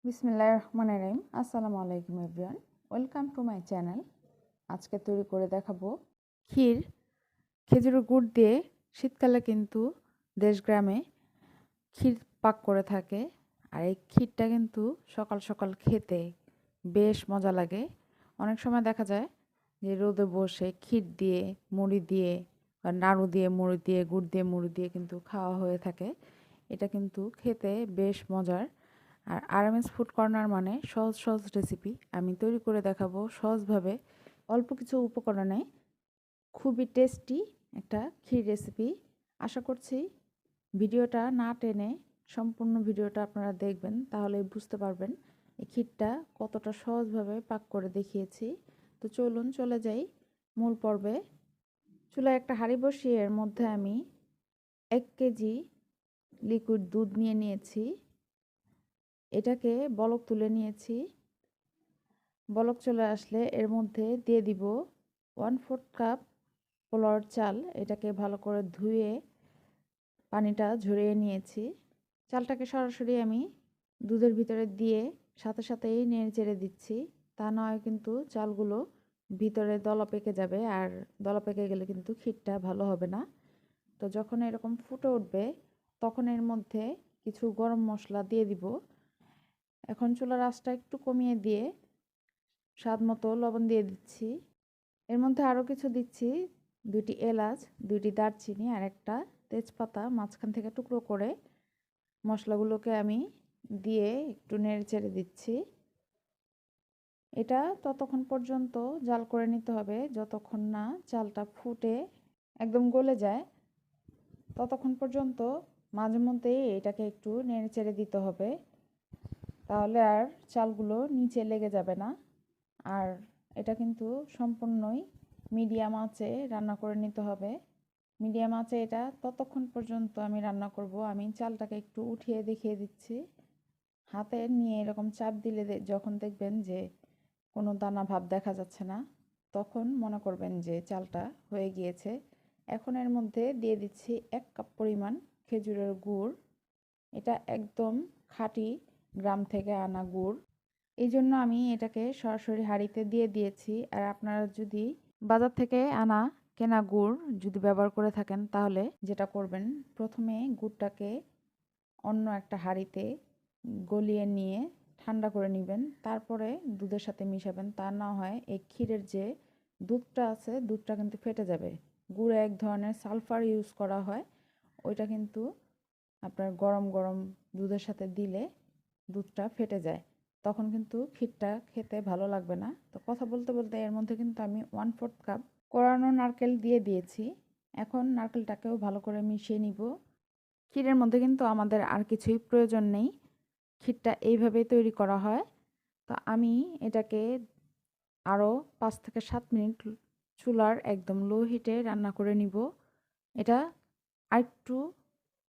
বিসমিল্লাহির রহমানির রহিম। আসসালামু আলাইকুম everyone, welcome to my channel. আজকে তৈরি করে দেখাবো ক্ষীর। খেজুরের গুড় দিয়ে শীতকালে কিন্তু দেশ গ্রামে ক্ষীর পাক করে থাকে। আর এই ক্ষীরটা কিন্তু সকাল সকাল খেতে বেশ মজা লাগে। অনেক সময় দেখা যায় যে রোদে বসে ক্ষীর দিয়ে মুড়ি দিয়ে বা নাড়ু দিয়ে মুড়ি দিয়ে গুড় দিয়ে মুড়ি দিয়ে কিন্তু খাওয়া হয়ে থাকে। এটা কিন্তু খেতে বেশ মজার। আর আরএমএস ফুড কর্নার মানে সহজ সহজ রেসিপি আমি তৈরি করে দেখাবো সহজভাবে, অল্প কিছু উপকরণে খুবই টেস্টি একটা ক্ষীর রেসিপি। আশা করছি ভিডিওটা না টেনে সম্পূর্ণ ভিডিওটা আপনারা দেখবেন, তাহলে বুঝতে পারবেন এই ক্ষীরটা কতটা সহজভাবে পাক করে দেখিয়েছি। তো চলুন চলে যাই মূল পর্বে। চুলায় একটা হাঁড়ি বসিয়ে এর মধ্যে আমি 1 কেজি লিকুইড দুধ নিয়েছি। এটাকে বলক তুলে নিয়েছি। বলক চলে আসলে এর মধ্যে দিয়ে দিব 1/4 কাপ পোলাওর চাল। এটাকে ভালো করে ধুয়ে পানিটা ঝরিয়ে নিয়েছি। চালটাকে সরাসরি আমি দুধের ভিতরে দিয়ে সাথে সাথেই নেড়ে চেড়ে দিচ্ছি, তা নয় কিন্তু চালগুলো ভিতরে দলা পেকে যাবে, আর দলা পেকে গেলে কিন্তু ক্ষীরটা ভালো হবে না। তো যখন এরকম ফুটে উঠবে তখন এর মধ্যে কিছু গরম মশলা দিয়ে দিব। এখন চুলার আঁচটা একটু কমিয়ে দিয়ে স্বাদ মতো লবণ দিয়ে দিচ্ছি। এর মধ্যে আরও কিছু দিচ্ছি, 2টি এলাচ, 2টি দারচিনি আর একটা তেজপাতা মাঝখান থেকে টুকরো করে মশলাগুলোকে আমি দিয়ে একটু নেড়ে চেড়ে দিচ্ছি। এটা ততক্ষণ পর্যন্ত জাল করে নিতে হবে যতক্ষণ না চালটা ফুটে একদম গলে যায়। ততক্ষণ পর্যন্ত মাঝে মধ্যেই এটাকে একটু নেড়ে চেড়ে দিতে হবে, তাহলে আর চালগুলো নিচে লেগে যাবে না। আর এটা কিন্তু সম্পূর্ণই মিডিয়াম আঁচে রান্না করে নিতে হবে। মিডিয়াম আঁচে এটা ততক্ষণ পর্যন্ত আমি রান্না করব। আমি চালটাকে একটু উঠিয়ে দেখিয়ে দিচ্ছি। হাতে নিয়ে এরকম চাপ দিলে যখন দেখবেন যে কোনো দানা ভাব দেখা যাচ্ছে না, তখন মনে করবেন যে চালটা হয়ে গিয়েছে। এখন এর মধ্যে দিয়ে দিচ্ছি 1 কাপ পরিমাণ খেজুরের গুড়। এটা একদম খাঁটি গ্রাম থেকে আনা গুড়, এই জন্য আমি এটাকে সরাসরি হাঁড়িতে দিয়ে দিয়েছি। আর আপনারা যদি বাজার থেকে আনা কেনা গুড় যদি ব্যবহার করে থাকেন, তাহলে যেটা করবেন, প্রথমে গুড়টাকে অন্য একটা হাঁড়িতে গলিয়ে নিয়ে ঠান্ডা করে নেবেন, তারপরে দুধের সাথে মিশাবেন। তা না হয় এই ক্ষীরের যে দুধটা আছে, দুধটা কিন্তু ফেটে যাবে। গুড়ে এক ধরনের সালফার ইউজ করা হয়, ওইটা কিন্তু আপনার গরম গরম দুধের সাথে দিলে দুধটা ফেটে যায়, তখন কিন্তু ক্ষীরটা খেতে ভালো লাগবে না। তো কথা বলতে বলতে এর মধ্যে কিন্তু আমি 1/4 কাপ কোরানো নারকেল দিয়ে দিয়েছি। এখন নারকেলটাকেও ভালো করে মিশিয়ে নিব। ক্ষীরের মধ্যে কিন্তু আমাদের আর কিছুই প্রয়োজন নেই, ক্ষীরটা এইভাবেই তৈরি করা হয়। তো আমি এটাকে আরও 5 থেকে 7 মিনিট চুলার একদম লো হিটে রান্না করে নিব। এটা আরেকটু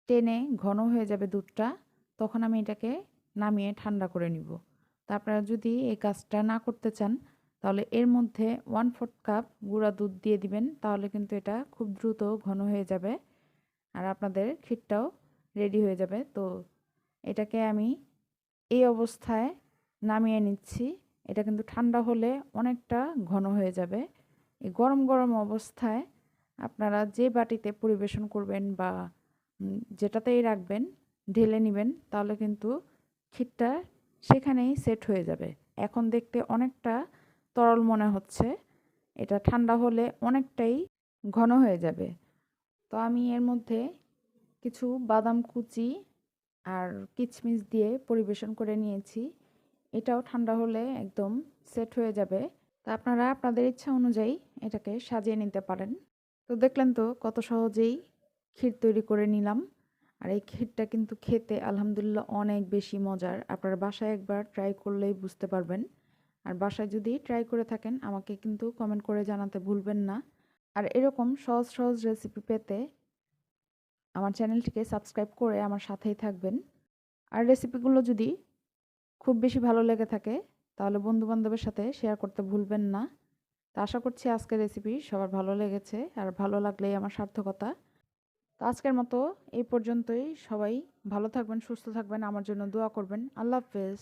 টেনে ঘন হয়ে যাবে দুধটা, তখন আমি এটাকে নামিয়ে ঠান্ডা করে নিব। তা আপনারা যদি এই কাজটা না করতে চান, তাহলে এর মধ্যে 1/4 কাপ গুঁড়া দুধ দিয়ে দিবেন, তাহলে কিন্তু এটা খুব দ্রুত ঘন হয়ে যাবে আর আপনাদের ক্ষীরটাও রেডি হয়ে যাবে। তো এটাকে আমি এই অবস্থায় নামিয়ে নিচ্ছি। এটা কিন্তু ঠান্ডা হলে অনেকটা ঘন হয়ে যাবে। এই গরম গরম অবস্থায় আপনারা যে বাটিতে পরিবেশন করবেন বা যেটাতেই রাখবেন ঢেলে নেবেন, তাহলে কিন্তু ক্ষীরটা সেখানেই সেট হয়ে যাবে। এখন দেখতে অনেকটা তরল মনে হচ্ছে, এটা ঠান্ডা হলে অনেকটাই ঘন হয়ে যাবে। তো আমি এর মধ্যে কিছু বাদাম কুচি আর কিশমিশ দিয়ে পরিবেশন করে নিয়েছি। এটাও ঠান্ডা হলে একদম সেট হয়ে যাবে। তা আপনারা আপনাদের ইচ্ছা অনুযায়ী এটাকে সাজিয়ে নিতে পারেন। তো দেখলেন তো কত সহজেই ক্ষীর তৈরি করে নিলাম। আর এই ক্ষীরটা কিন্তু খেতে আলহামদুলিল্লাহ অনেক বেশি মজার। আপনারা বাসায় একবার ট্রাই করলেই বুঝতে পারবেন। আর বাসায় যদি ট্রাই করে থাকেন, আমাকে কিন্তু কমেন্ট করে জানাতে ভুলবেন না। আর এরকম সহজ সহজ রেসিপি পেতে আমার চ্যানেলটিকে সাবস্ক্রাইব করে আমার সাথেই থাকবেন। আর রেসিপিগুলো যদি খুব বেশি ভালো লেগে থাকে, তাহলে বন্ধুবান্ধবের সাথে শেয়ার করতে ভুলবেন না। তো আশা করছি আজকের রেসিপি সবার ভালো লেগেছে, আর ভালো লাগলেই আমার সার্থকতা। তো আজকের মতো এই পর্যন্তই। সবাই ভালো থাকবেন, সুস্থ থাকবেন, আমার জন্য দোয়া করবেন। আল্লাহ হাফেজ।